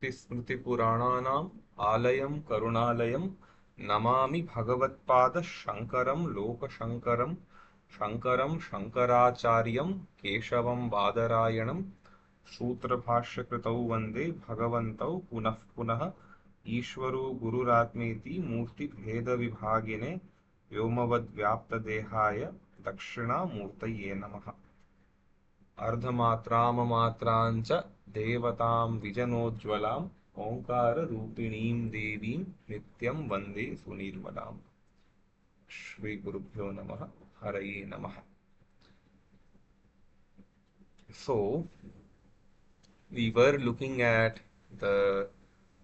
श्रुतिस्मृतिपुराणानाम् आलयं करुणालयं नमामि भगवत्पाद शङ्करं लोकशङ्करं शङ्करं शङ्कराचार्यं केशवं बादरायणं सूत्रभाष्यकृतौ वन्दे भगवन्तौ पुनः पुनः ईश्वरो गुरुरात्मेति मूर्तिभेदविभागिने व्योमवद्व्याप्तदेहाय दक्षिणामूर्तये नमः। अर्धमात्राममात्राञ्च देवतां विजनोज्ज्वलाम् ओङ्काररूपिणीं देवीं नित्यं वन्दे सुनिर्मलाम्। श्रीगुरुभ्यो नमः। हरये नमः। So, we were looking at the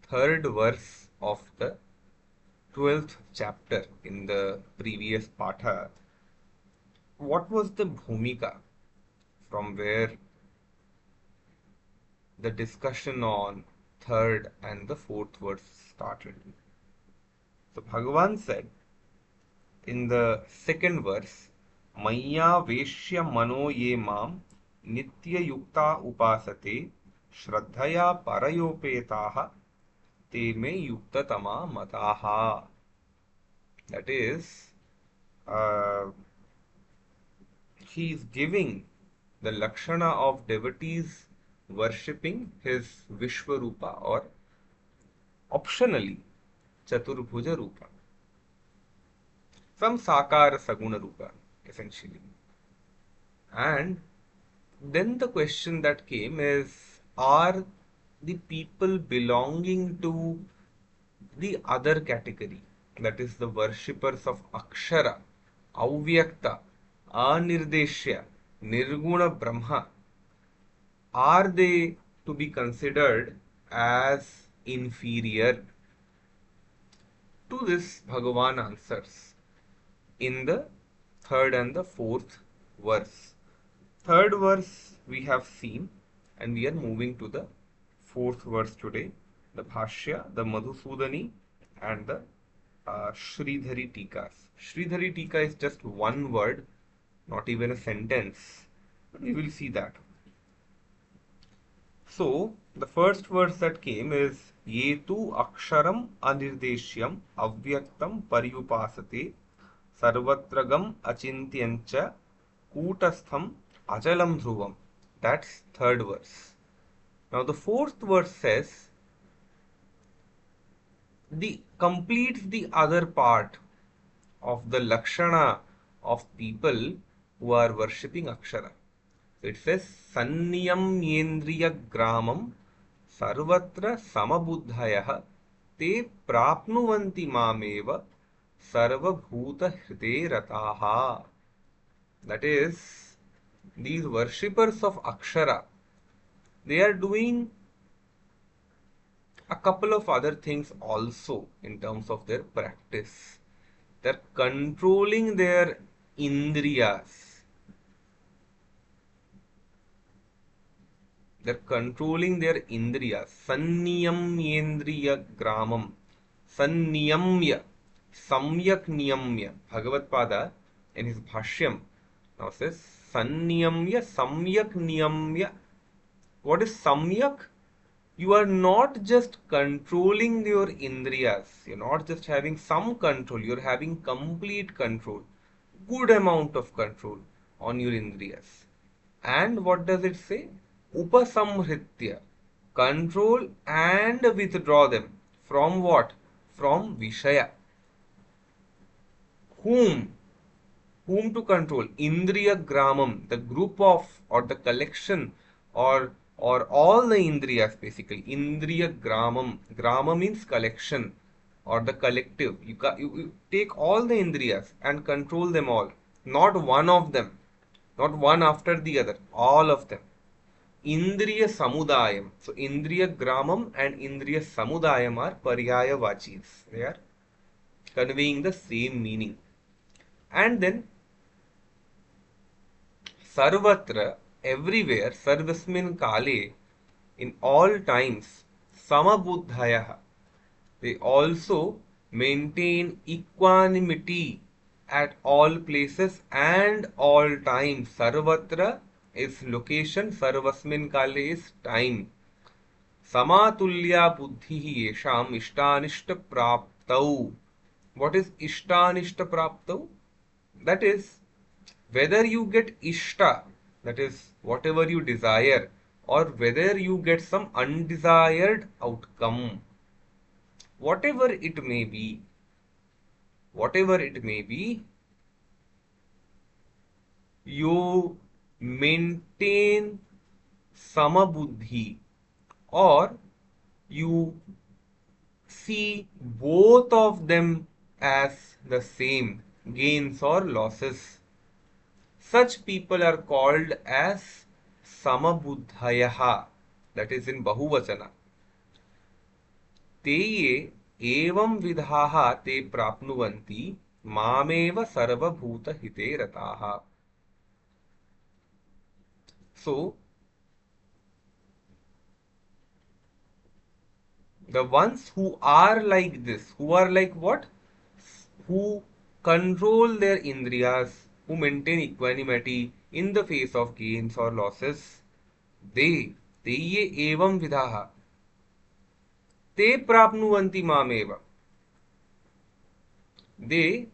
third verse of the 12th chapter in the previous patha. What was the bhumika from where the discussion on third and the fourth verse started? So Bhagavan said in the second verse, Maya Veshya Mano Ye Mam Nitya Yukta Upasate Shraddhaya Parayopetaha Te Me Yuktatama Mataha. That is, he is giving the lakshana of devotees worshipping his Vishwarupa, or optionally Chaturbhuja Rupa, some Sakara Saguna Rupa essentially. And then the question that came is, are the people belonging to the other category, that is the worshippers of Akshara, Avyakta, Anirdeshya, Nirguna Brahma, are they to be considered as inferior? To this, Bhagavan answers in the third and the fourth verse. Third verse we have seen, and we are moving to the fourth verse today. The Bhashya, the Madhusudani, and the Sridhari Tikas. Sridhari Tika is just one word, not even a sentence. But we will see that. So, the first verse that came is Yetu Aksharam Anirdeshyam Avyaktam Paryupasate Sarvatragam Achintyancha Kutastham Ajalam Dhruvam. That's third verse. Now the fourth verse says, completes the other part of the lakshana of people who are worshipping Akshara. So it says, Sanniyam Yendriya Gramam Sarvatra Samabuddhayah Te Prapnuvanti Mameva Sarva Bhuta Hrite Rataha. That is, these worshippers of Akshara, they are doing a couple of other things also in terms of their practice. They are controlling their indriyas. They are controlling their indriyas. Sanniyam yendriya gramam. Sanniyamya. Samyak niyamya. Bhagavad Pada in his Bhashyam now says, Sanniyamya samyak niyamya. What is samyak? You are not just controlling your indriyas. You're not just having some control. You're having complete control. Good amount of control on your indriyas. And what does it say? Upasamhritya. Control and withdraw them. From what? From Vishaya. Whom? Whom to control? Indriya Gramam. The group of, or the collection, or all the indriyas basically. Indriya Gramam. Grama means collection or the collective. You take all the indriyas and control them all. Not one of them. Not one after the other. All of them. Indriya Samudayam. So Indriya Gramam and Indriya Samudayam are Paryaya Vachis. They are conveying the same meaning. And then Sarvatra, everywhere, Sarvasmin Kale, in all times, Samabuddhayah, they also maintain equanimity at all places and all times. Sarvatra is location, Sarvasmin Kale is time. Samatulya buddhihi yesham ishtanishta praptau. What is ishtanishta praptau? That is, whether you get ishta, that is, whatever you desire, or whether you get some undesired outcome, whatever it may be, whatever it may be, you maintain samabuddhi, or you see both of them as the same, gains or losses. Such people are called as samabuddhayaha, that is in bahuvachana. ते ये एवं विधाः ते प्राप्नुवन्ति मामेव सर्वभूतहिते रताः. So, the ones who are like this, who are like what? Who control their indriyas, who maintain equanimity in the face of gains or losses, they ye evam vidaha, te prapnuvanti mameva. They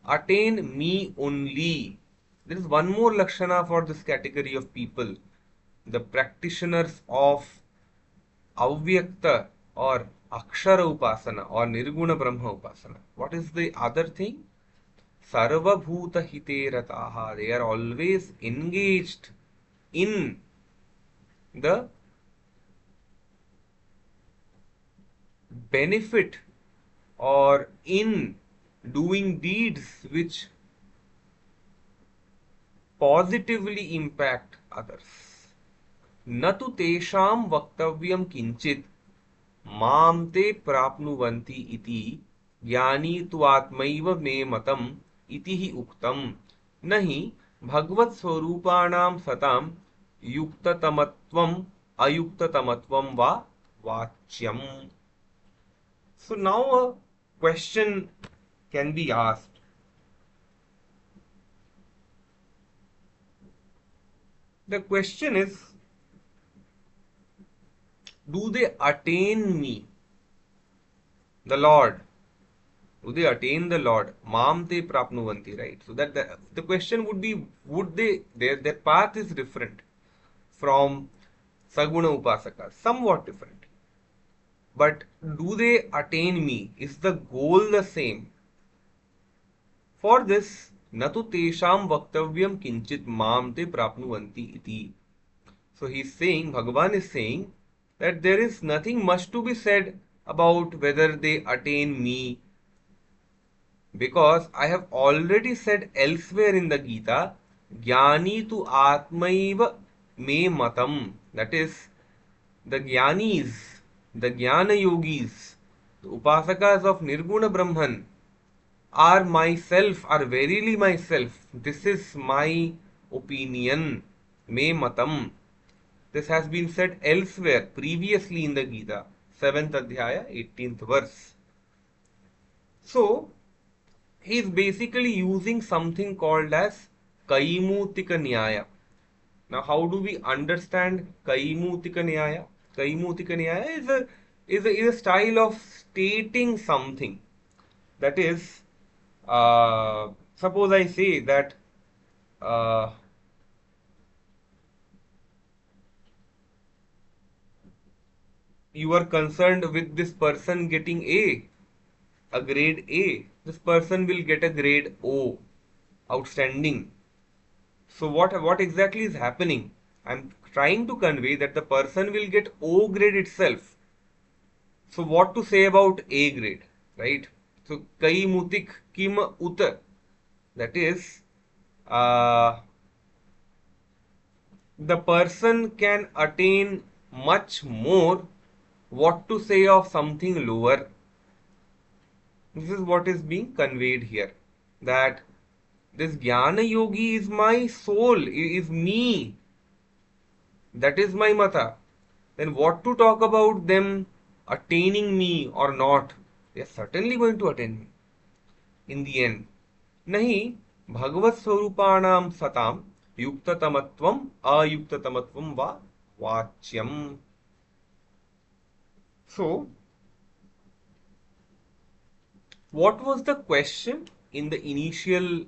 attain me only. There is one more lakshana for this category of people, the practitioners of avyakta or akshara upasana or nirguna brahma upasana. What is the other thing? Sarva bhuta hite rataha. They are always engaged in the benefit or in doing deeds which positively impact others. Natu tesham vaktavyam kinchit माम ते प्राप्नुवन्ति इति ज्ञानी त्वात्मैव मे मतम इति ही उक्तम नहि भगवत स्वरूपाणाम सताम युक्ततमत्वम अयुक्ततमत्वम वा वाच्यम. So now a question can be asked. The question is, do they attain me, the Lord? Do they attain the Lord? Mam te prapnuvanti, right? So that the question would be, would they, their path is different from Saguna Upasaka, somewhat different. But do they attain me? Is the goal the same? For this, natu tesham vaktavyam kinchit mam te prapnuvanti iti. So he is saying, Bhagavan is saying, that there is nothing much to be said about whether they attain me, because I have already said elsewhere in the Gita, Jnani tu Atmaiva me matam. That is, the Jnanis, the Jnana yogis, the Upasakas of Nirguna Brahman are myself, are verily myself. This is my opinion, me matam. This has been said elsewhere, previously in the Gita, 7th Adhyaya, 18th verse. So, he is basically using something called as Kaimutika Nyaya. Now, how do we understand Kaimutika Nyaya? Kaimutika Nyaya is a style of stating something. That is, suppose I say that you are concerned with this person getting a grade A. This person will get a grade O, outstanding. So what exactly is happening? I'm trying to convey that the person will get O grade itself. So what to say about A grade, right? So kai mutik kim ut. That is, the person can attain much more. What to say of something lower? This is what is being conveyed here. That this Jnana Yogi is my soul, is me. That is my mata. Then what to talk about them attaining me or not? They are certainly going to attain me in the end. Nahi Bhagavat Swarupanam Satam Yuktatamatvam Ayuktatamatvam Va Vachyam. So, what was the question in the initial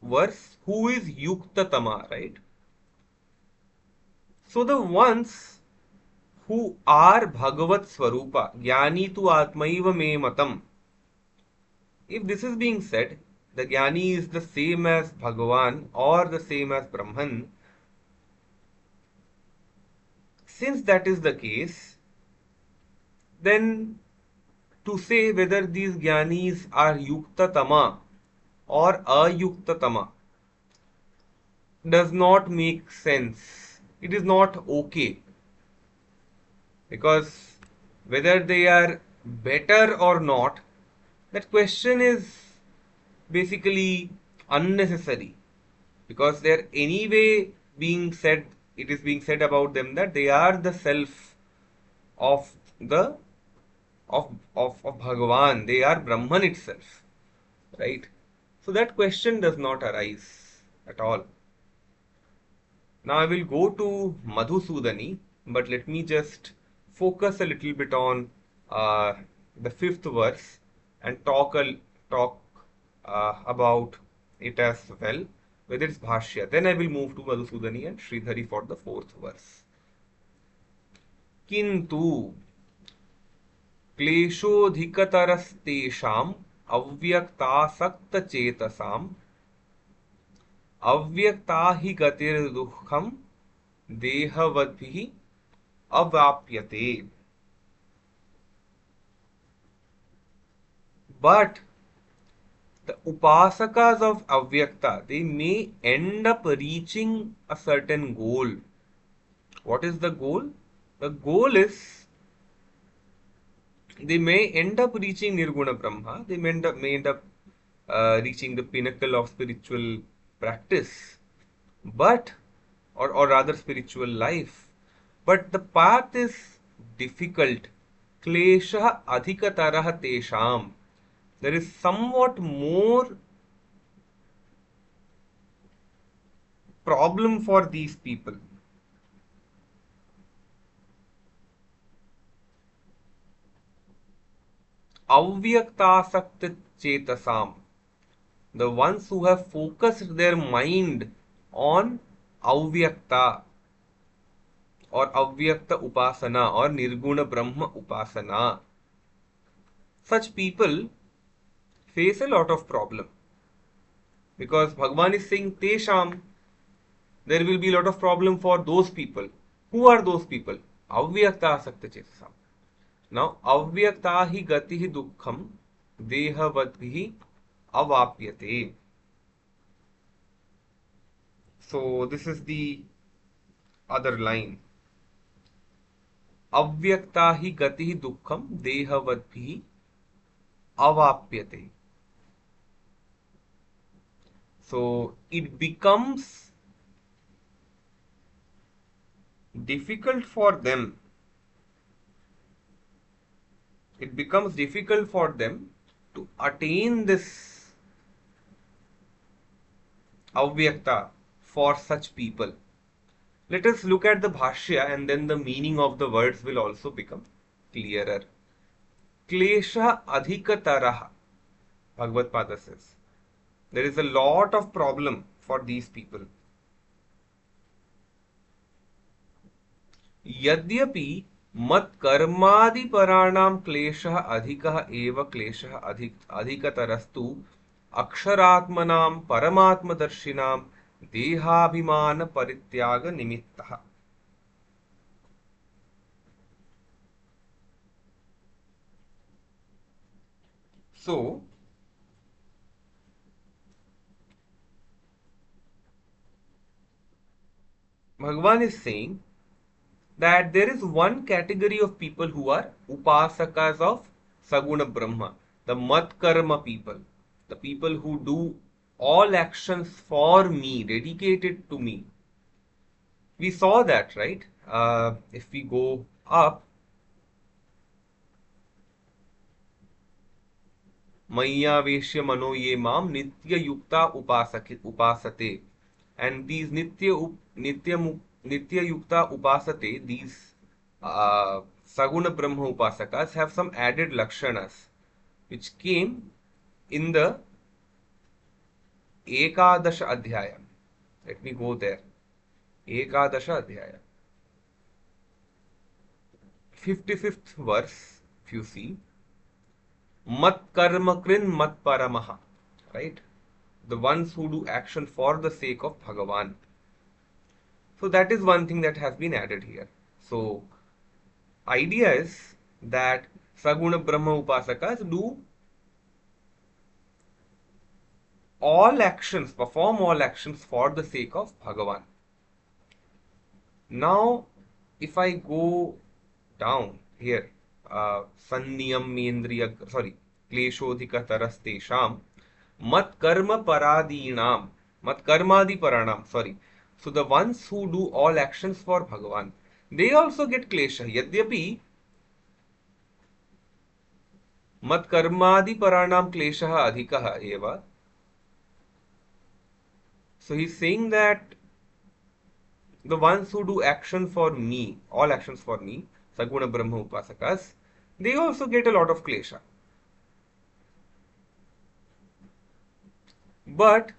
verse? Who is Yuktatama, right? So, the ones who are Bhagavat Swarupa, Jnani tu Atmaiva me matam. If this is being said, the Jnani is the same as Bhagavan or the same as Brahman. Since that is the case, then to say whether these Jnanis are Yuktatama or Ayuktatama does not make sense. It is not okay, because whether they are better or not, that question is basically unnecessary, because they are anyway being said, it is being said about them that they are the self of the of Bhagavan, they are Brahman itself, right? So that question does not arise at all. Now I will go to Madhusudani, but let me just focus a little bit on uh, the fifth verse and talk about it as well with its bhashya. Then I will move to Madhusudani and Sridhari for the fourth verse. किन्तु क्लेशोऽधिकतरस्तेषाम् अव्यक्तासक्तचेतसाम् अव्यक्ता हि गतिर्दुःखम् देहवद्भिः अवाप्यते. But the upasakas of avyakta, they may end up reaching a certain goal. What is the goal? The goal is they may end up reaching Nirguna Brahma, they may end up reaching the pinnacle of spiritual practice, but or rather spiritual life. But the path is difficult. Klesha adhikatarah tesham. There is somewhat more problem for these people. Avyaktasakta chetasam. The ones who have focused their mind on avyakta or avyakta upasana or nirguna brahma upasana. Such people face a lot of problem, because Bhagavan is saying tesham, there will be a lot of problem for those people. Who are those people? Avyakta asakta chetasam. Now, avyakta hi gati dukkham dehavadbhihi avapyate. So, this is the other line. Avyakta hi gati dukkham dehavadbhihi avapyate. So, it becomes difficult for them. It becomes difficult for them to attain this avyakta for such people. Let us look at the bhashya, and then the meaning of the words will also become clearer. Klesha adhikatarah, Bhagavad Pada says. There is a lot of problem for these people. यद्यपि मत्कर्मादिपराणां क्लेशः अधिकः एव क्लेशः अधिकतरस्तु अक्षरात्मनां परमात्मदर्शिनां देहाभिमान परित्याग निमित्तः. So, Bhagavan is saying that there is one category of people who are upasakas of Saguna Brahma, the Matkarma people, the people who do all actions for me, dedicated to me. We saw that, right? If we go up, Maya Veshya Mano Ye Mam Nitya Yukta Upasate. And these Nitya Yukta Upasate, these Saguna Brahma Upasakas have some added lakshanas which came in the Ekadasha Adhyaya. Let me go there. Ekadasha Adhyaya. 55th verse, if you see, Mat karma krin mat paramaha. Right? The ones who do action for the sake of Bhagavan. So that is one thing that has been added here. So idea is that Saguna Brahma Upasakas do all actions, perform all actions for the sake of Bhagavan. Now, if I go down here, Sanniyam Mendriya, sorry, Kleshodhika Tarastesham, Mat Karma Paradinam, Mat Karmadi Paranam, sorry. So the ones who do all actions for Bhagavan, they also get Klesha. Yadyapi, Mat Karmadi Paranam Kleshaha Adhikaha Eva. So he's saying that the ones who do action for me, all actions for me, Saguna Brahma Upasakas, they also get a lot of klesha. But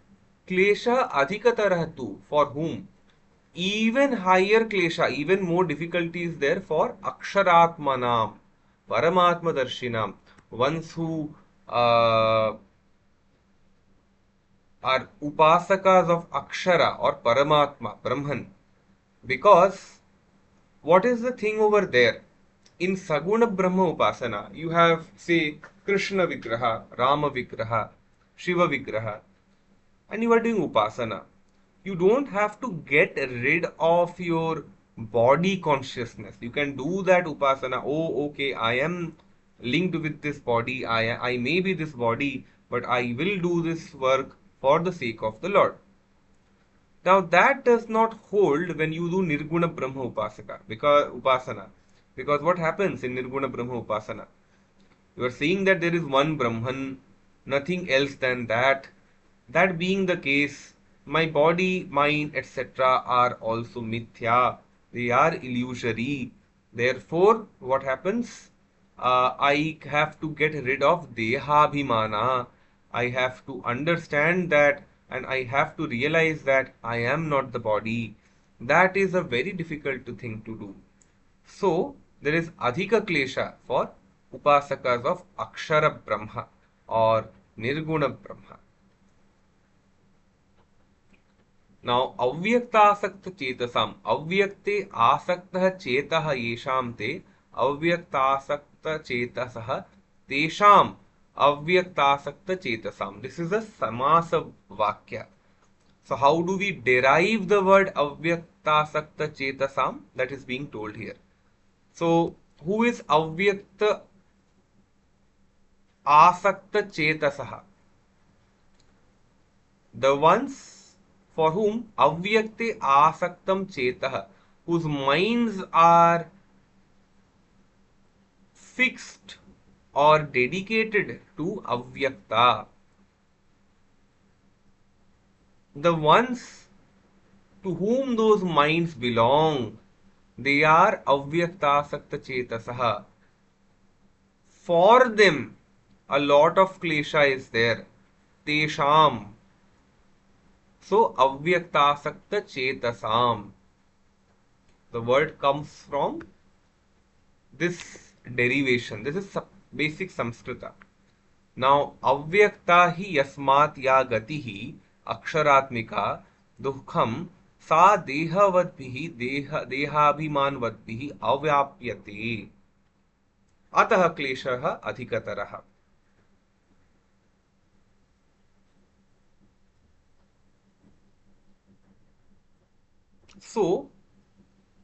klesha adhikatarah tu, for whom? Even higher klesha, even more difficulty is there for aksharatmanam, paramatma darshinam, ones who are upasakas of akshara or paramatma, Brahman. Because what is the thing over there? In Saguna Brahma Upasana, you have, say, Krishna Vigraha, Rama Vigraha, Shiva Vigraha, and you are doing Upasana. You don't have to get rid of your body consciousness. You can do that Upasana. Oh, okay, I am linked with this body. I may be this body, but I will do this work for the sake of the Lord. Now that does not hold when you do Nirguna Brahma Upasana. Because what happens in Nirguna Brahma Upasana? You are saying that there is one Brahman, nothing else than that. That being the case, my body, mind, etc. are also mithya. They are illusory. Therefore, what happens? I have to get rid of dehabhimana. I have to understand that and I have to realize that I am not the body. That is a very difficult thing to do. So, there is adhika klesha for upasakas of Akshara Brahma or Nirguna Brahma. Now, avyaktasakta chetasam, avyakte asakta chetaha yesham te, avyaktasakta chetasah tesham avyaktasakta chetasam. This is a samasa vakya. So, how do we derive the word avyaktasakta chetasam? That is being told here. So, who is avyakta asakta chetasaha? The ones for whom avyakte asaktam chetah, whose minds are fixed or dedicated to avyakta. The ones to whom those minds belong, they are avyaktasakta chetasaha. For them, a lot of klesha is there. Tesham. So, avyaktasakta chetasam. The word comes from this derivation. This is basic Samskrita. Now, avyakta hi yasmat ya gatihi aksharatmika dukham sa dehavadbhihi dehabhimanvadbhihi avyapyate. Atah kleshah adhikatarah. So,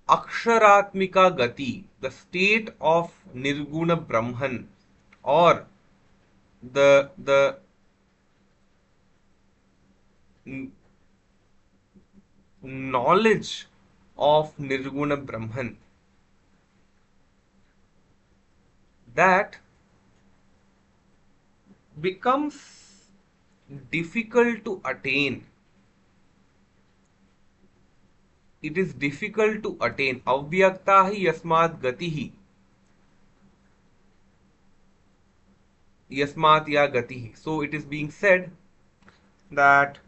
Aksharatmika Gati, the state of Nirguna Brahman, or the knowledge of Nirguna Brahman, that becomes difficult to attain. It is difficult to attain. Avyakta hi yasmat gatihi. yasmat ya gatihi. So it is being said that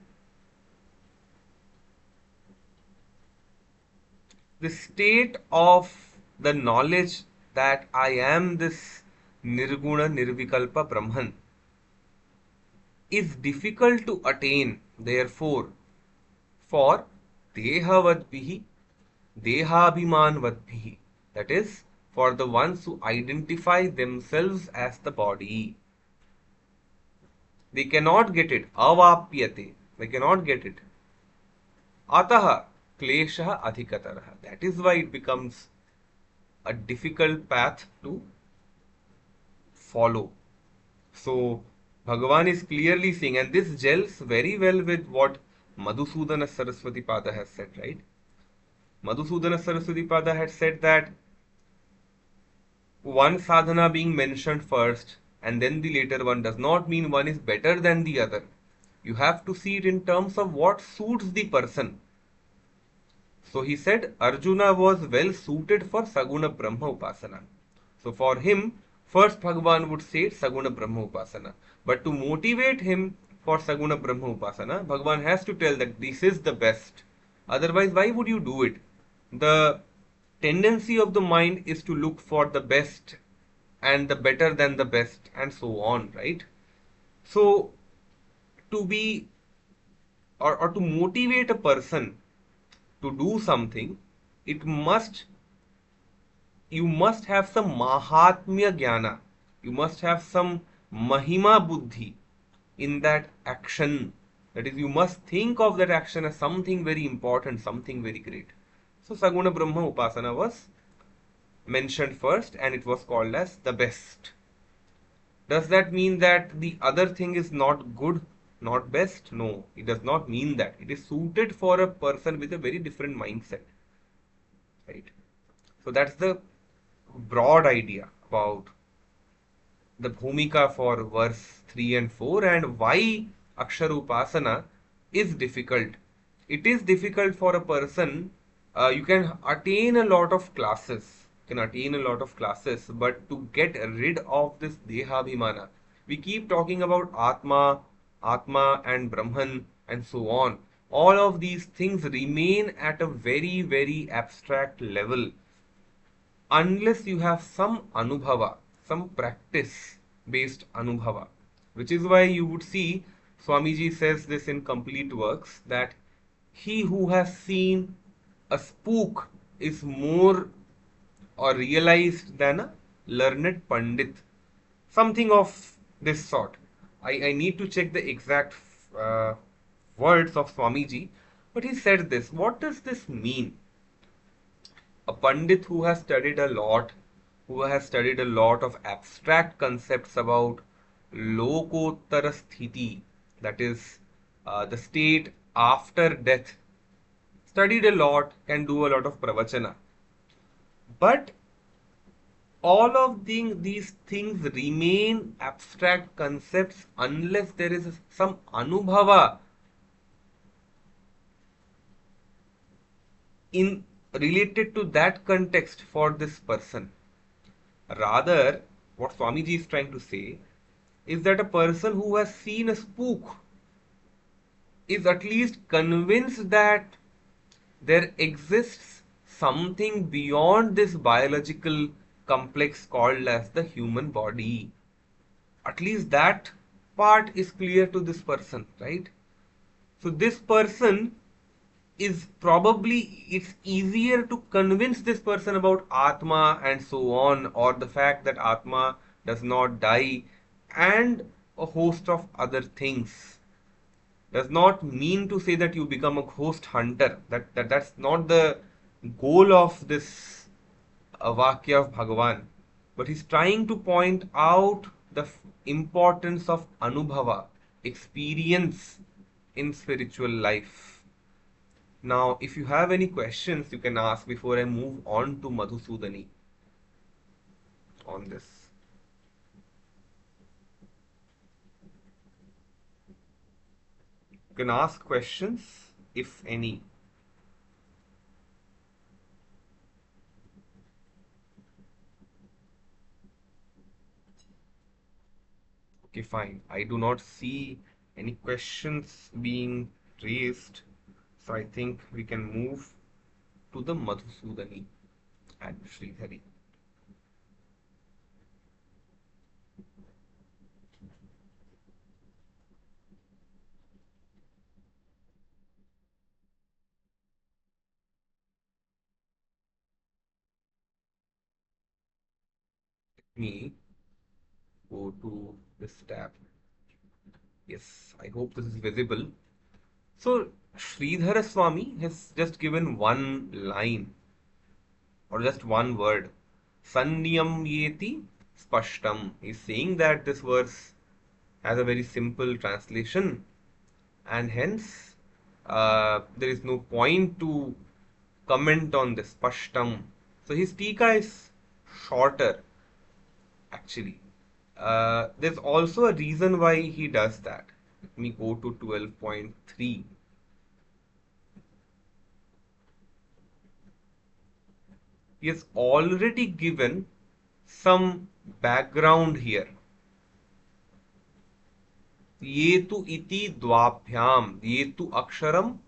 the state of the knowledge that I am this nirguna nirvikalpa Brahman is difficult to attain, therefore, for dehavadbihi, dehabhimanvadbihi, that is, for the ones who identify themselves as the body. They cannot get it. Avapyate. They cannot get it. Ataha kleshah adhikatarah. That is why it becomes a difficult path to follow. So Bhagavan is clearly saying, and this gels very well with what Madhusudana Saraswati Pada has said, right? Madhusudana Saraswati Pada had said that one sadhana being mentioned first and then the later one does not mean one is better than the other. You have to see it in terms of what suits the person. So he said Arjuna was well suited for Saguna Brahma Upasana. So for him, first Bhagavan would say Saguna Brahma Upasana. But to motivate him for Saguna Brahma Upasana, Bhagavan has to tell that this is the best. Otherwise, why would you do it? The tendency of the mind is to look for the best and the better than the best and so on, right? So to be or to motivate a person to do something, it must you must have some mahatmya jnana. You must have some mahima buddhi in that action. That is, you must think of that action as something very important, something very great. So Saguna Brahma Upasana was mentioned first and it was called as the best. Does that mean that the other thing is not good, not best? No, it does not mean that. It is suited for a person with a very different mindset, right? So that's the broad idea about the bhumika for verse 3 and 4 and why Aksharupasana is difficult. It is difficult for a person. You can attain a lot of classes, but to get rid of this Dehabhimana, we keep talking about Atma and Brahman and so on. All of these things remain at a very, very abstract level unless you have some anubhava, some practice based anubhava. Which is why you would see Swamiji says this in Complete Works that he who has seen a spook is more or realized than a learned Pandit. Something of this sort. I need to check the exact uh, words of Swamiji, but he said this. What does this mean? A Pandit who has studied a lot, who has studied a lot of abstract concepts about Lokottara Sthiti, that is the state after death, studied a lot, can do a lot of pravachana. But all of these things remain abstract concepts unless there is some anubhava in related to that context for this person. Rather, what Swamiji is trying to say is that a person who has seen a spook is at least convinced that there exists something beyond this biological complex called as the human body. At least that part is clear to this person, right? So this person is probably, it's easier to convince this person about Atma and so on, or the fact that Atma does not die, and a host of other things. Does not mean to say that you become a ghost hunter. That's not the goal of this Vakya of Bhagavan. But he's trying to point out the importance of Anubhava, experience in spiritual life. Now, if you have any questions, you can ask before I move on to Madhusudani on this. You can ask questions, if any. Okay, fine. I do not see any questions being raised. So I think we can move to the Madhusudani and Sridhari. Let me go to this tab. Yes, I hope this is visible. So Sridhara Swami has just given one line or just one word. Sanniyam yeti spashtam. He's saying that this verse has a very simple translation and hence there is no point to comment on this spashtam. So his tika is shorter actually. There's also a reason why he does that. Let me go to 12.3. He has already given some background here. Yetu iti dvabhyam. Yetu aksharam.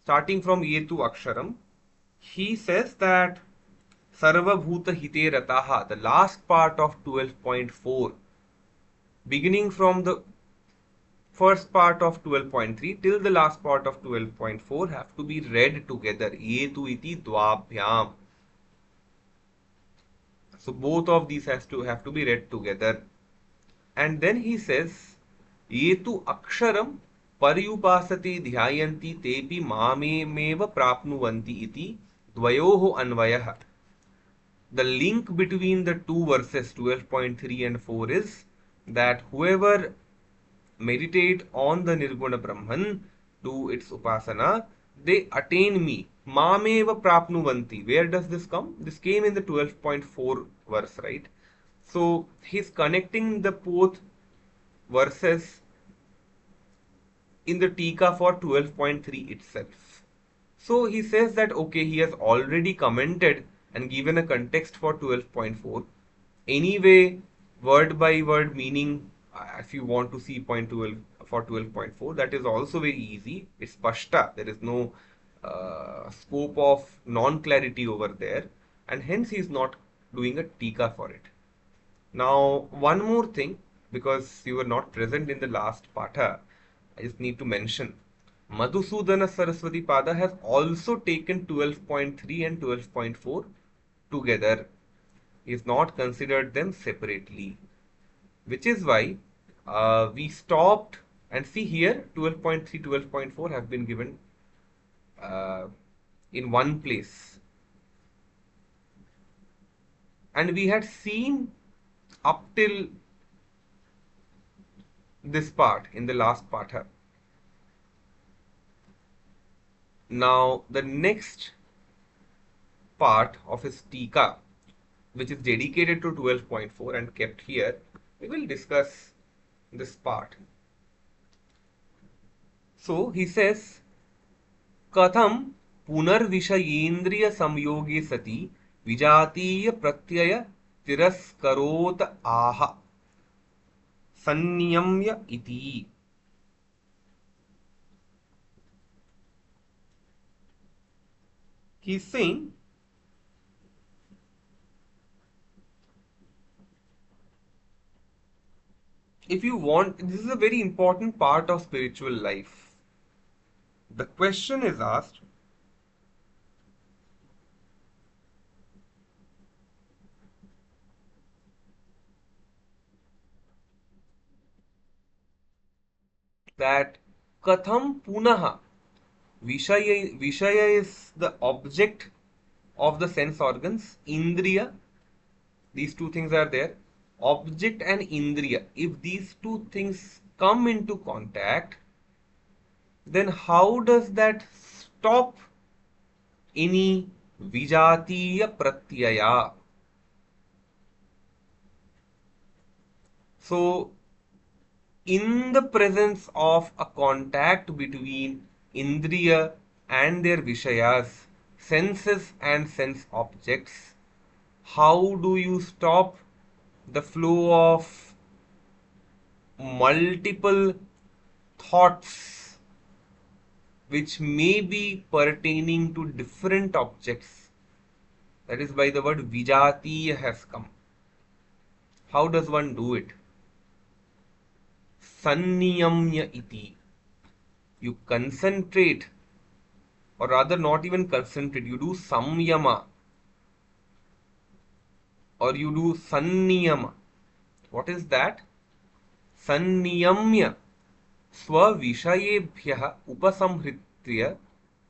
Starting from Yetu aksharam, he says that Sarvabhuta hite rataha, the last part of 12.4, beginning from the first part of 12.3 till the last part of 12.4 have to be read together. Yetu iti dvabhyam. So both of these has to have to be read together. And then he says, Yetu aksharam paryupasati dhyayanti tepi mamemeva prapnuvanti iti dvayoho anvayah. The link between the two verses 12.3 and 4 is that whoever meditate on the Nirguna Brahman, do its upasana, they attain me. Mameva prapnuvanti. Where does this come? This came in the 12.4 verse, right? So he's connecting the both verses in the Tika for 12.3 itself. So he says that okay, he has already commented and given a context for 12.4. Anyway, word by word meaning, if you want to see point 12 for 12.4, that is also very easy. It's pashta. There is no scope of non-clarity over there, and hence he is not doing a tika for it. Now, one more thing, because you were not present in the last patha, I just need to mention. Madhusudana Saraswati Pada has also taken 12.3 and 12.4 together. He has not considered them separately, which is why we stopped and see here 12.3, 12.4 have been given uh, in one place. And we had seen up till this part in the last patha. Now, the next part of his Tika, which is dedicated to 12.4 and kept here, we will discuss this part. So, he says, Katham पुनर्विषयेन्द्रिय संयोगे सति विजातीय प्रत्यय तिरस्करोत आह संनियम्य इति. He's saying if you want, this is a very important part of spiritual life. The question is asked, that Katham Punaha, Vishaya is the object of the sense organs, Indriya, these two things are there. Object and Indriya, if these two things come into contact, then how does that stop any Vijatiya Pratyaya? So, in the presence of a contact between Indriya and their Vishayas, senses and sense objects, how do you stop the flow of multiple thoughts which may be pertaining to different objects. That is why the word vijatiya has come. How does one do it? Sanniyamya iti. You concentrate, or rather not even concentrate, you do samyama, or you do sanniyama. What is that? Sanniyamya स्वविषयेभ्यः उपसंहृत्य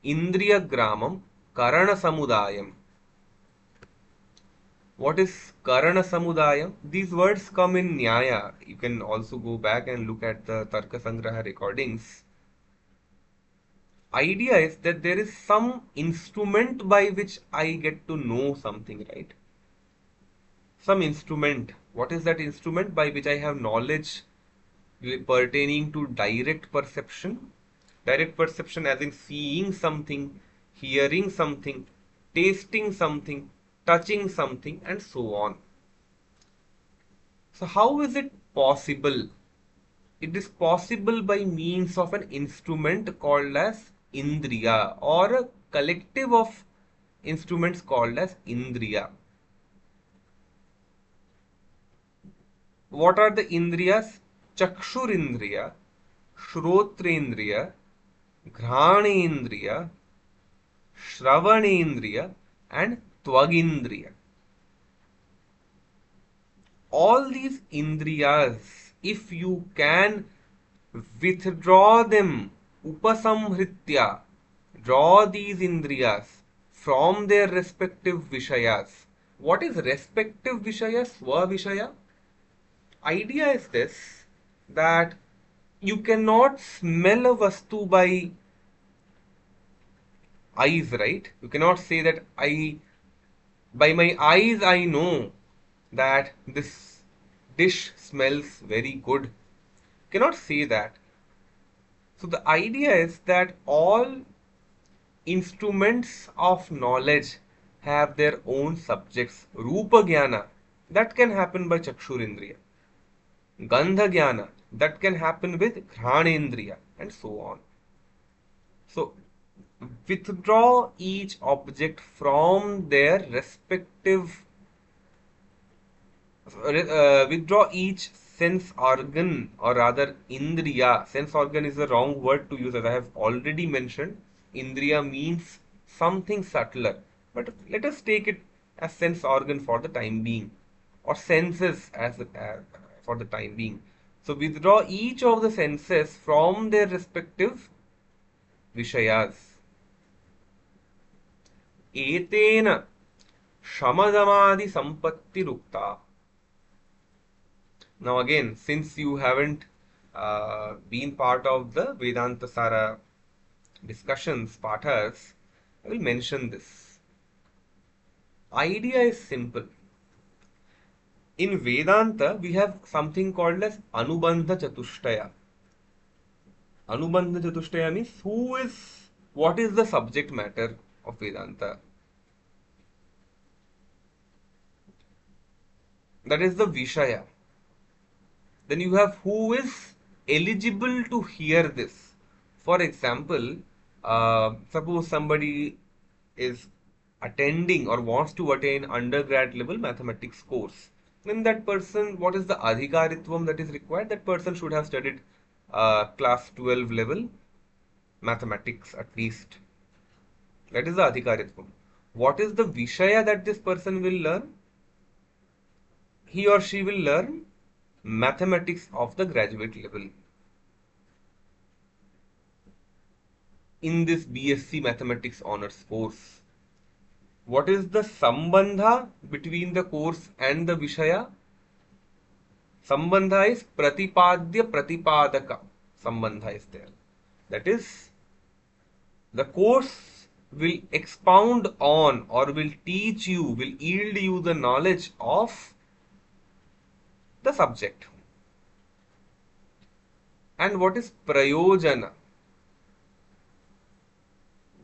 इंद्रियग्रामं करणसमुदायम्. What is Karana Samudayam? These words come in Nyaya. You can also go back and look at the Tarka Sangraha recordings. Idea is that there is some instrument by which I get to know something, right? Some instrument. What is that instrument by which I have knowledge pertaining to direct perception? Direct perception as in seeing something, hearing something, tasting something, touching something, and so on. So how is it possible? It is possible by means of an instrument called as Indriya, or a collective of instruments called as Indriya. What are the Indriyas? Chakshurindriya, Shrotrendriya, Ghanendriya, Shravanendriya, and Twagindriya. All these Indriyas, if you can withdraw them, upasamhritya, draw these Indriyas from their respective Vishayas. What is respective Vishaya? Swa-Vishaya? Idea is this, that you cannot smell a vastu by eyes, right? You cannot say that by my eyes I know that this dish smells very good. You cannot say that. So the idea is that all instruments of knowledge have their own subjects. Rupa Jnana, that can happen by Chakshurindriya. Gandha Jnana, that can happen with Ghanendriya, and so on. So withdraw each object from their respective, withdraw each sense organ, or rather Indriya. Sense organ is the wrong word to use, as I have already mentioned. Indriya means something subtler, but let us take it as sense organ for the time being, or senses as for the time being. So withdraw each of the senses from their respective Vishayas. Etena shamadamadi sampatti rukta. Now again, since you haven't been part of the Vedanta Sara discussions, pathas, I will mention this. Idea is simple. In Vedanta, we have something called as Anubandha Chatushtaya. Anubandha Chatushtaya means what is the subject matter of Vedanta? That is the Vishaya. Then you have who is eligible to hear this. For example, suppose somebody is attending or wants to attain undergrad level mathematics course. Then that person, what is the adhikaritvam that is required? That person should have studied class 12 level mathematics at least. That is the adhikaritvam. What is the Vishaya that this person will learn? He or she will learn mathematics of the graduate level. In this BSc Mathematics Honours course. What is the sambandha between the course and the Vishaya? Sambandha is Pratipadya Pratipadaka. Sambandha is there. That is, the course will expound on, or will teach you, will yield you the knowledge of the subject. And what is Prayojana?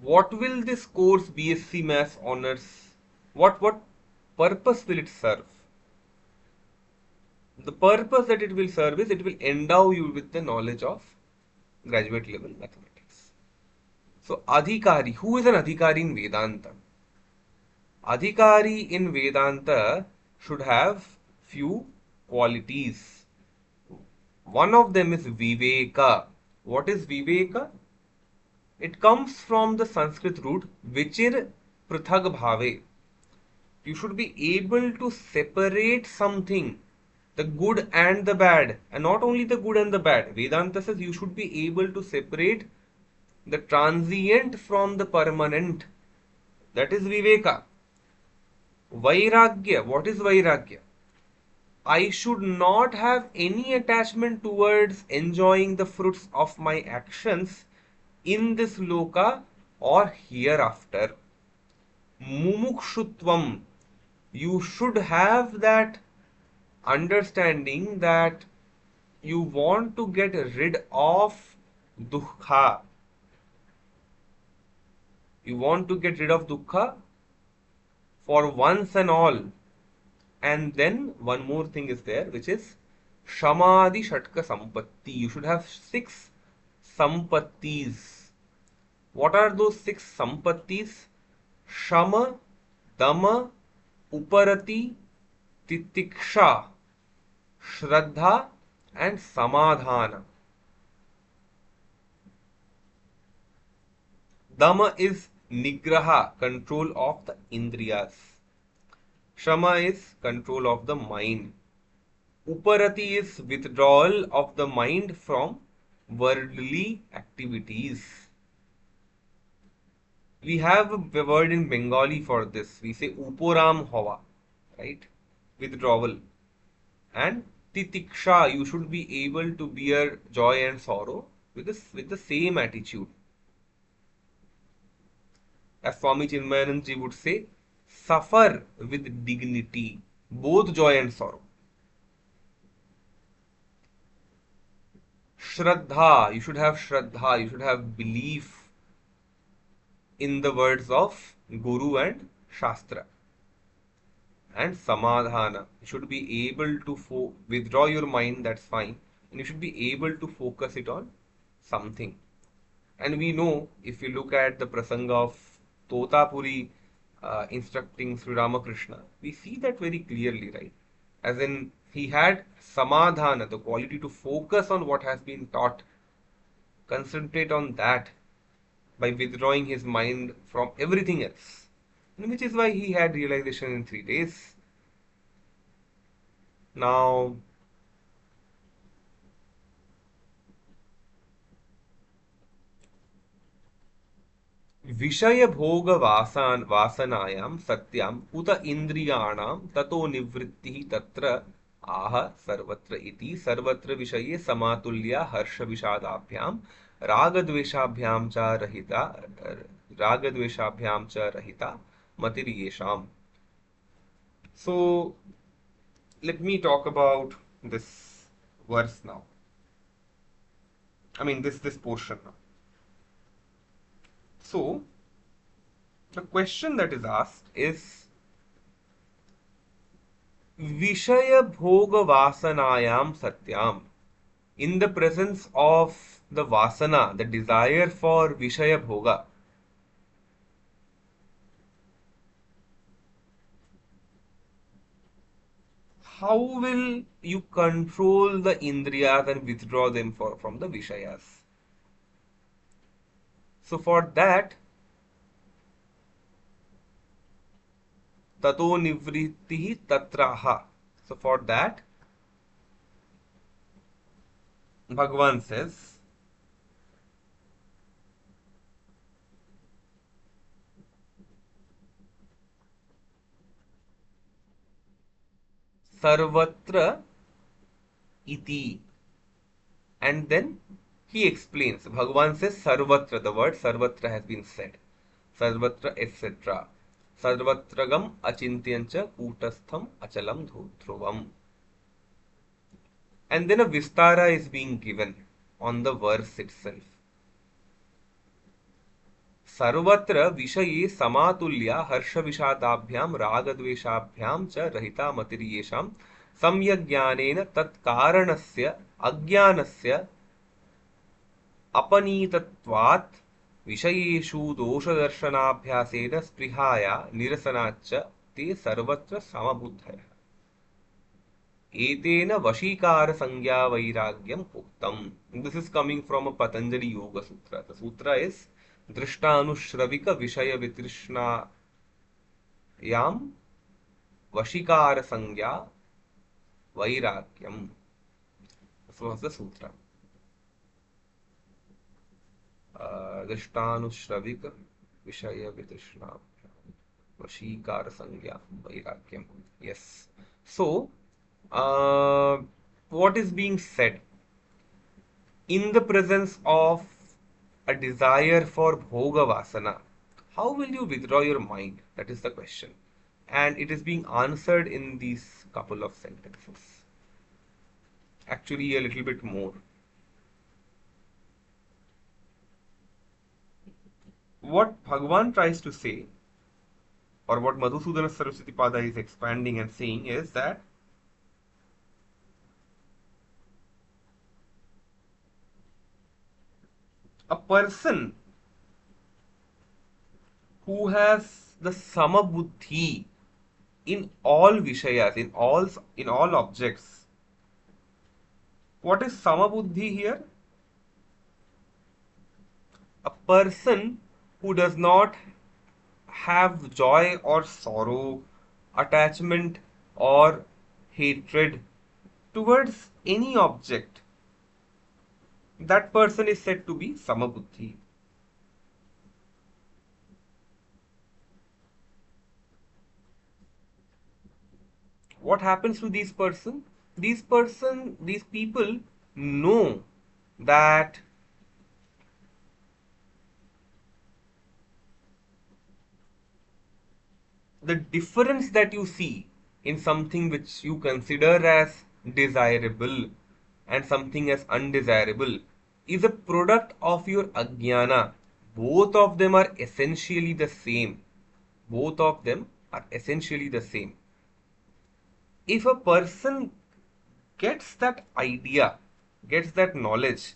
What will this course BSc Maths Honours, what purpose will it serve? The purpose that it will serve is it will endow you with the knowledge of graduate level mathematics. So Adhikari, who is an Adhikari in Vedanta? Adhikari in Vedanta should have few qualities. One of them is Viveka. What is Viveka? It comes from the Sanskrit root Vichir Prithag Bhave. You should be able to separate something, the good and the bad, and not only the good and the bad. Vedanta says you should be able to separate the transient from the permanent. That is Viveka. Vairagya. What is Vairagya? I should not have any attachment towards enjoying the fruits of my actions in this loka or hereafter. Mumukshutvam. You should have that understanding that you want to get rid of dukkha. You want to get rid of dukkha for once and all. And then one more thing is there, which is Shamadhi Shatka Sampatti. You should have 6 Sampattis. What are those 6 Sampattis? Shama, Dama, Uparati, Titiksha, Shraddha, and Samadhana. Dama is Nigraha, control of the Indriyas. Shama is control of the mind. Uparati is withdrawal of the mind from worldly activities. We have a word in Bengali for this. We say uporam hava, right? Withdrawal. And titiksha, you should be able to bear joy and sorrow with the same attitude. As Swami Chinmayanand ji would say, suffer with dignity, both joy and sorrow. Shraddha, you should have Shraddha, you should have belief in the words of Guru and Shastra. And Samadhana, you should be able to withdraw your mind, that's fine, and you should be able to focus it on something. And we know, if you look at the prasanga of Totapuri instructing Sri Ramakrishna, we see that very clearly, right? As in, he had samadhana, the quality to focus on what has been taught, concentrate on that by withdrawing his mind from everything else, and which is why he had realization in 3 days. Now, विषय भोग वासनायां सत्याम उत इंद्रियाणां ततो निवृत्तिः तत्र आह सर्वत्र इति सर्वत्र विषये समातुल्या हर्ष विषादाभ्यां रागद्वेषाभ्यां च रहिता मतिर्येषाम्. So let me talk about this verse now. I mean this portion now. So, the question that is asked is Vishaya Bhoga Vasanayam Satyam. In the presence of the Vasana, the desire for Vishaya Bhoga, how will you control the Indriyas and withdraw them from the Vishayas? So for that, tato nivrittihi tatraha. So for that, Bhagavan says, Sarvatra iti. And then he explains. Bhagavan says Sarvatra. The word Sarvatra has been said. Sarvatra, etc. Sarvatragam achintyancha kutastham achalam dhruvam. And then a Vistara is being given on the verse itself. Sarvatra vishaye samatulya harsha vishadabhyam ragadveshabhyam cha rahita matiryesham सम्यग्ज्ञानेन तत्कारणस्य अज्ञानस्य अपनीतत्वात् विषयेषु दोषदर्शनाभ्यासेन स्पृहाया निरसनाच्च ते सर्वत्र समबुद्धयः एतेन वशीकार संज्ञा वैराग्यम उक्तम. This is coming from a Patanjali Yoga Sutra. The sutra is Drishtanushravika Vishaya Vitrishnayam Vashikara Sangya Vairagyam. This was the sutra. Drishtanushravika Vishaya Vitrishnayam Vashikara Sangya Vairagyam. Yes. So, what is being said? In the presence of a desire for bhoga vasana, how will you withdraw your mind? That is the question. And it is being answered in these couple of sentences. Actually, a little bit more. What Bhagavan tries to say, or what Madhusudana Saraswati Pada is expanding and saying, is that a person who has the samabuddhi in all vishayas, in all objects. What is samabuddhi here? A person who does not have joy or sorrow, attachment or hatred towards any object, that person is said to be samabuddhi. What happens to these person? These people know that the difference that you see in something which you consider as desirable and something as undesirable is a product of your ajnana. Both of them are essentially the same. Both of them are essentially the same. If a person gets that idea, gets that knowledge,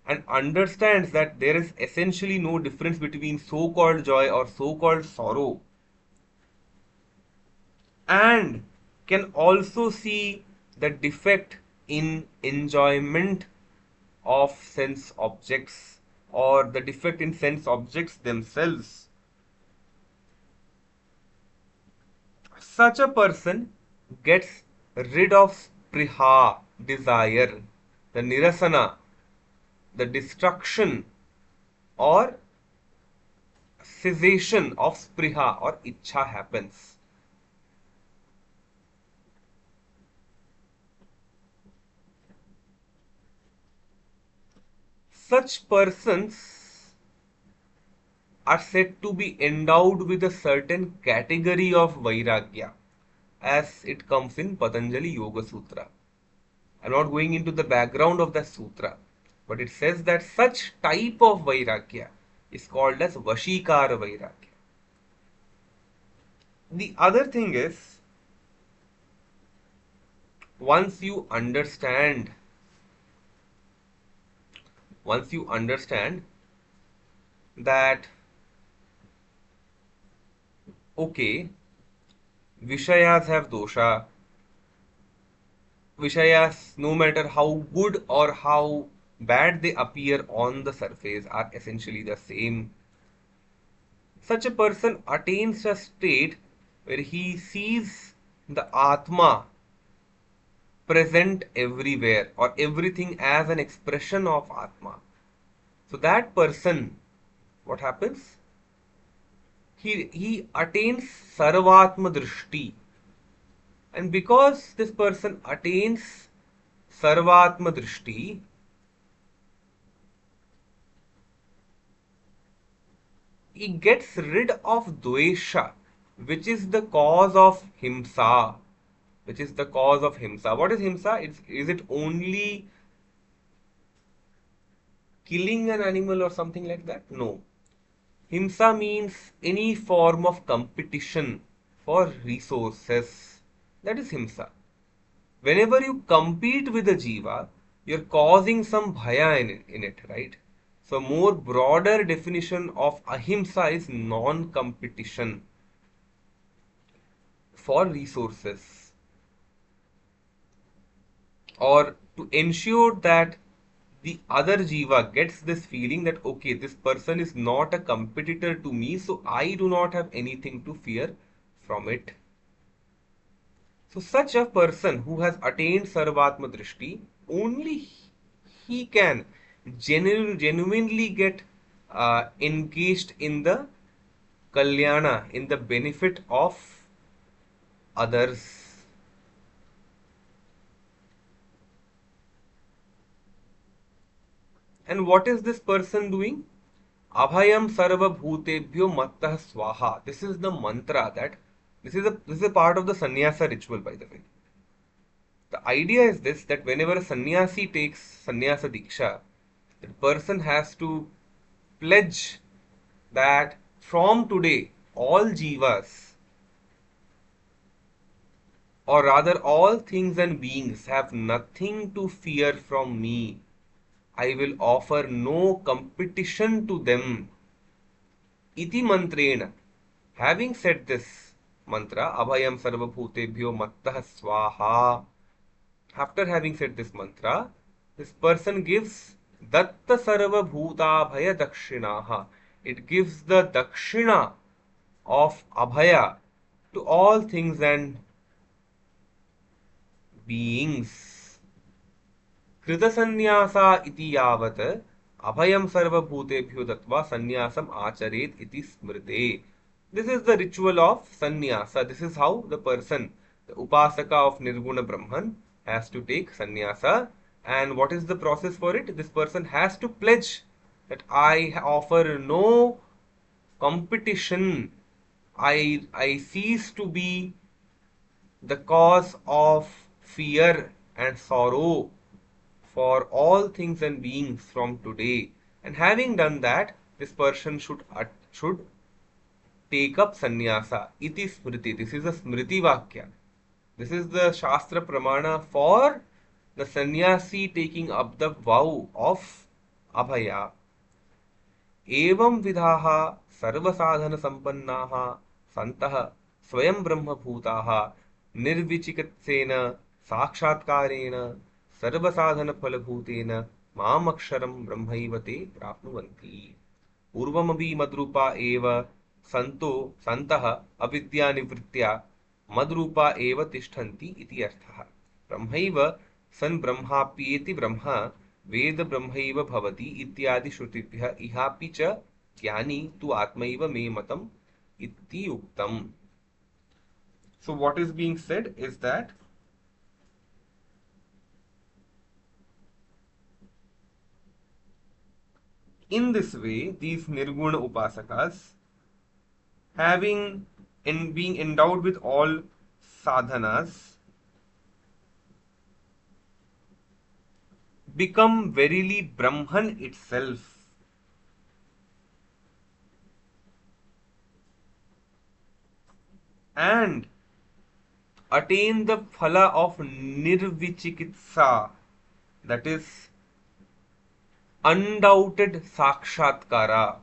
and understands that there is essentially no difference between so-called joy or so-called sorrow, and can also see the defect in enjoyment of sense objects or the defect in sense objects themselves, such a person gets rid of spriha, desire, the nirasana, the destruction or cessation of spriha or ichha happens. Such persons are said to be endowed with a certain category of vairagya as it comes in Patanjali Yoga Sutra. I'm not going into the background of the sutra, but it says that such type of vairagya is called as Vashikara Vairagya. The other thing is, once you understand that, okay, Vishayas have dosha, Vishayas, no matter how good or how bad they appear on the surface, are essentially the same. Such a person attains a state where he sees the Atma present everywhere or everything as an expression of Atma. So that person, what happens? He attains Sarvatma Drishti. And because this person attains Sarvatma Drishti, he gets rid of Dvesha, which is the cause of Himsa. What is Himsa? Is it only killing an animal or something like that? No. Himsa means any form of competition for resources. That is Himsa. Whenever you compete with a jiva, you're causing some bhaya in it, right? So more broader definition of ahimsa is non-competition for resources, or to ensure that the other jiva gets this feeling that okay, this person is not a competitor to me, so I do not have anything to fear from it. So such a person who has attained Sarvatma Drishti, only he can genuinely get engaged in the kalyana, in the benefit of others. And what is this person doing? Abhayam sarva bhutebhyo mattah swaha. This is the mantra that this is a part of the sannyasa ritual, by the way. The idea is this, that whenever a sannyasi takes sannyasa diksha, the person has to pledge that from today all jivas, or rather all things and beings, have nothing to fear from me. I will offer no competition to them. Iti mantrena. Having said this mantra, Abhayam Sarvabhutebhyo Mattah Swaha. After having said this mantra, this person gives Datta Sarva Bhutabhaya Dakshinaha. It gives the Dakshina of Abhaya to all things and beings. Krita Sanyasa iti yavat Abhayam Sarva Bhutebhyo Dattva Sanyasam Acharet iti Smrite. This is the ritual of sannyasa. This is how the person, the upasaka of Nirguna Brahman, has to take sannyasa. And what is the process for it? This person has to pledge that I offer no competition. I cease to be the cause of fear and sorrow for all things and beings from today. And having done that, this person should take up sannyasa. Iti smriti. This is a smriti vakya. This is the shastra pramana for the sannyasi taking up the vow of abhaya. एवं विधाः सर्वसाधन संपन्नाः सन्तः स्वयं ब्रह्मभूताः निर्विचिकित्सेन साक्षात्कारेण सर्वसाधनफलभूतेन मामक्षरं ब्रह्मैव ते प्राप्नुवन्ति. पूर्वमपि मद्रूपा एव सन्तः अविद्यानिवृत्त्या मद्रूपा एव तिष्ठन्ति इति अर्थः. ब्रह्मैव सन् ब्रह्माप्येति ब्रह्म वेद ब्रह्मैव भवति इत्यादि श्रुतिभ्यः इहापि च ज्ञानी तु आत्मैव मे मतम् इति उक्तम्. So what is being said is that in this way, these nirguna upasakas, being endowed with all sadhanas, become verily Brahman itself. And attain the phala of nirvichikitsa, that is undoubted sakshatkara,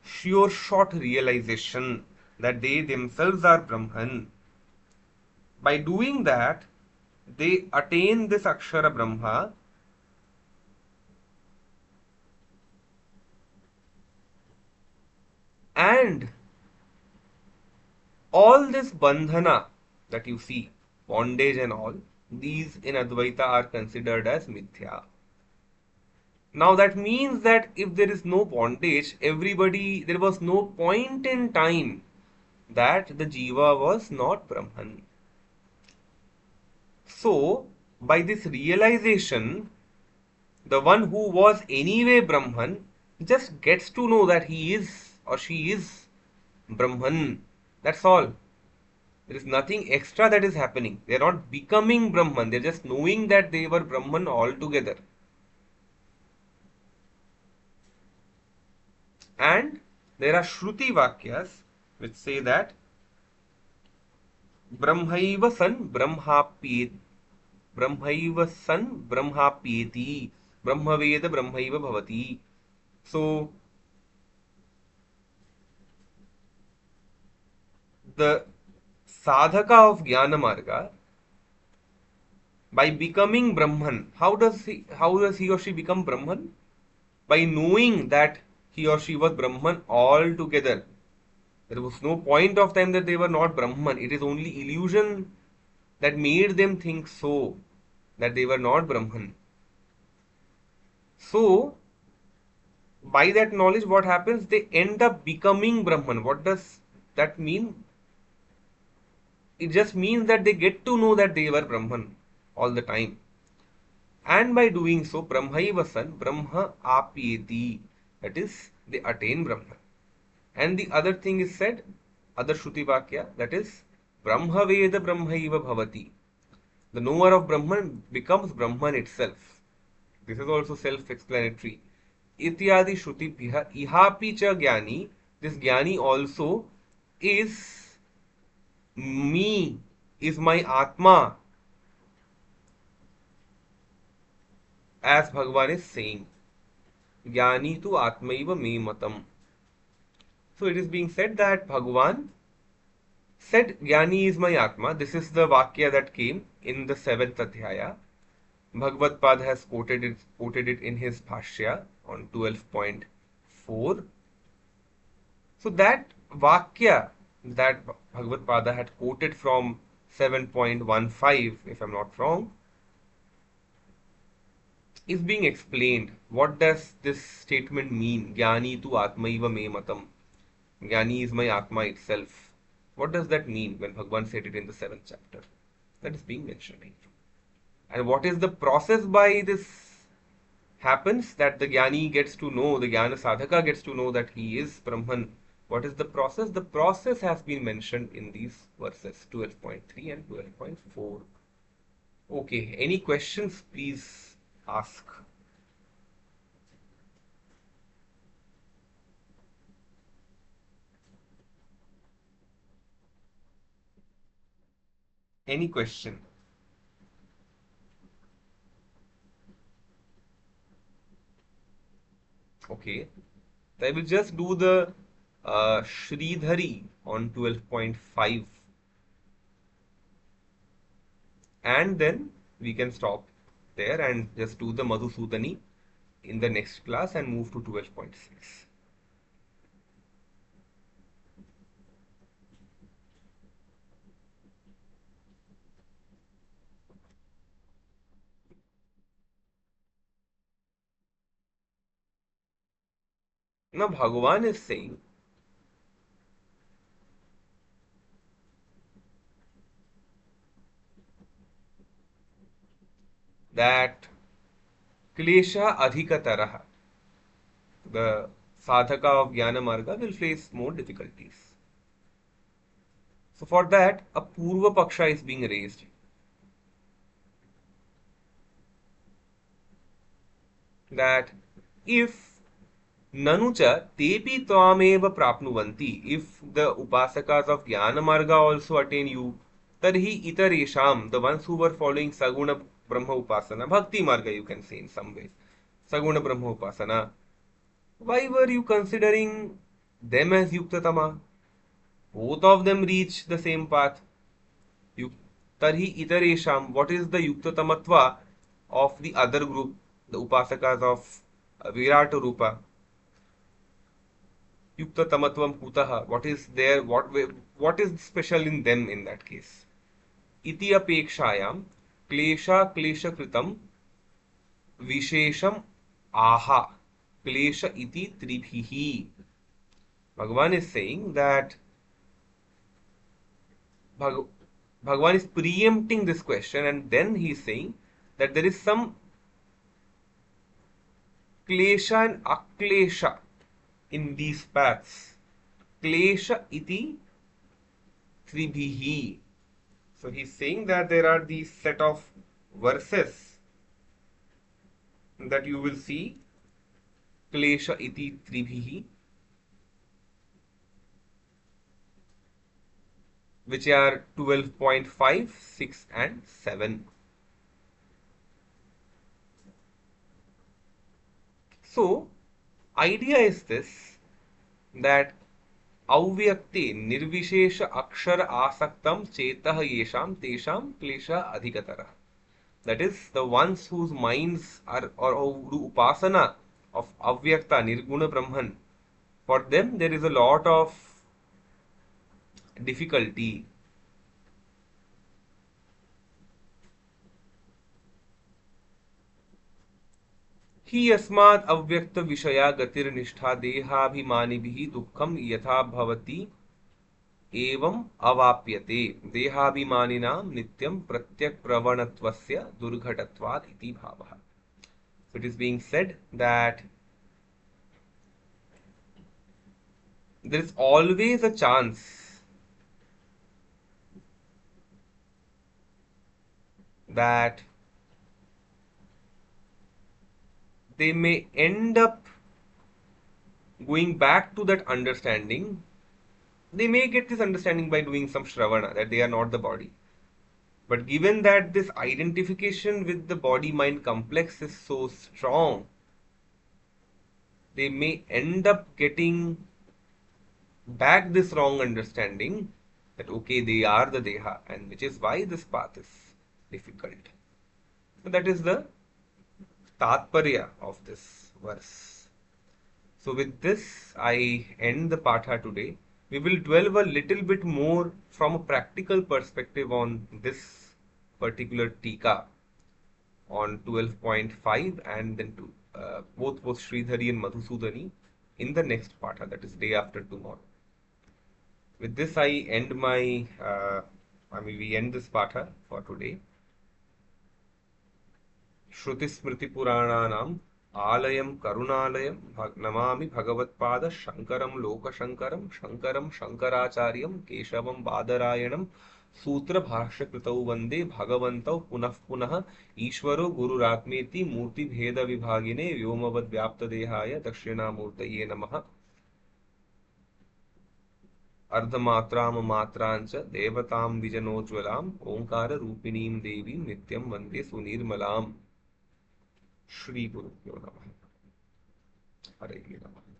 sure shot realization that they themselves are Brahman. By doing that, they attain this Akshara Brahma, and all this bandhana that you see, bondage and all, these in Advaita are considered as mithya. Now that means that if there is no bondage, there was no point in time that the jiva was not Brahman. So, by this realization, the one who was anyway Brahman just gets to know that he is or she is Brahman. That's all. There is nothing extra that is happening. They are not becoming Brahman. They are just knowing that they were Brahman altogether. And there are Shruti Vakyas which say that Brahmaiva san Brahmapyeti Brahmaiva san Brahmapyeti. Brahmaveda Brahmaiva bhavati. So the sadhaka of Jnana Marga, by becoming Brahman, how does he or she become Brahman? By knowing that he or she was Brahman altogether. There was no point of time that they were not Brahman. It is only illusion that made them think so, that they were not Brahman. So, by that knowledge, what happens? They end up becoming Brahman. What does that mean? It just means that they get to know that they were Brahman all the time. And by doing so, Brahmaiva san Brahma apyeti. That is, they attain Brahman. And the other thing is said, other Shruti Vakya, that is, Brahma Veda Brahmaiva Bhavati. The knower of Brahman becomes Brahman itself. This is also self-explanatory. Ityadi Shruti Piha Ihapi cha Jnani. This Jnani also is me, is my Atma, as Bhagavan is saying. Jnani tu Atmaiva me matam. So it is being said that Bhagavan said, Jnani is my Atma. This is the Vakya that came in the 7th Adhyaya. Bhagavad Pad has quoted it in his Bhashya on 12.4. So that Vakya that Bhagavad Pada had quoted from 7.15, if I'm not wrong, is being explained. What does this statement mean? Jnani tu Atmaiva me matam. Jnani is my Atma itself. What does that mean when Bhagavan said it in the 7th chapter? That is being mentioned here. And what is the process by this happens, that the Jnani gets to know, the Jnana Sadhaka gets to know that he is Brahman. What is the process? The process has been mentioned in these verses 12.3 and 12.4. Okay, any questions? Please ask. Any question? Okay, I will just do the Sridhari on 12.5, and then we can stop there and just do the Madhusudani in the next class and move to 12.6. Now Bhagavan is saying that Klesha Adhikataraha, the sadhaka of Jnana Marga, will face more difficulties. So for that, a Purva Paksha is being raised. That if Nanucha tepi tvameva prapnuvanti, if the Upasakas of Jnana Marga also attain you, tarhi itaresham, the ones who were following Saguna Brahma Upasana, Bhakti Marga you can say in some ways, Saguna Brahma Upasana, why were you considering them as Yuktatama? Both of them reach the same path. Tarhi itaresham, what is the Yuktatamatva of the other group, the Upasakas of Virata Rupa? Yuktatamatvam kutaha, what is there, what is special in them in that case? Iti apekshayam klesha kritam vishesham aha klesha iti tribhihi. Bhagavan is saying that Bhagavan is preempting this question, and then he is saying that there is some klesha and aklesha in these paths. Klesha iti tribhihi. So he's saying that there are these set of verses that you will see. Klesha iti tribhihi, which are 12.5, 6 and 7. So, idea is this, that अव्यक्ते निर्विशेष अक्षर आसक्तम चेतः येषाम तेषाम क्लेशः अधिकतरः. That is, the ones whose minds are, or do upasana of avyakta, nirguna brahman, for them there is a lot of difficulty. हि यस्माद् अव्यक्त विषया गतिर्निष्ठा देहाभिमानिभिः दुःखं यथा भवति एवं अवाप्यते देहाभिमानिनां नित्यं प्रत्यक्प्रवणत्वस्य दुर्घटत्वात् इति भावः. So it is being said that there is always a chance that they may end up going back to that understanding. They may get this understanding by doing some shravana, that they are not the body. But given that this identification with the body-mind complex is so strong, they may end up getting back this wrong understanding that okay, they are the deha, and which is why this path is difficult. So that is the tatparya of this verse. So with this, I end the patha today. We will delve a little bit more from a practical perspective on this particular tika on 12.5 and then to both Sridhari and Madhusudani in the next patha, that is day after tomorrow. With this, I end my, we end this patha for today. श्रुतिस्मृतिपुराणानाम् आलयं करुणालयं नमामि भगवत्पाद शङ्करं लोकशङ्करं शङ्करं शङ्कराचार्यं केशवं बादरायणं सूत्रभाष्यकृतौ वन्दे भगवन्तौ पुनः पुनः ईश्वरो गुरुरात्मेति मूर्तिभेदविभागिने व्योमवद्व्याप्तदेहाय दक्षिणामूर्तये नमः. अर्धमात्रां देवतां विजनोज्ज्वलाम् ओङ्काररूपिणीं देवीं नित्यं वन्दे सुनिर्मलाम्. श्री गुरुभ्यो नमः. हरे नमः.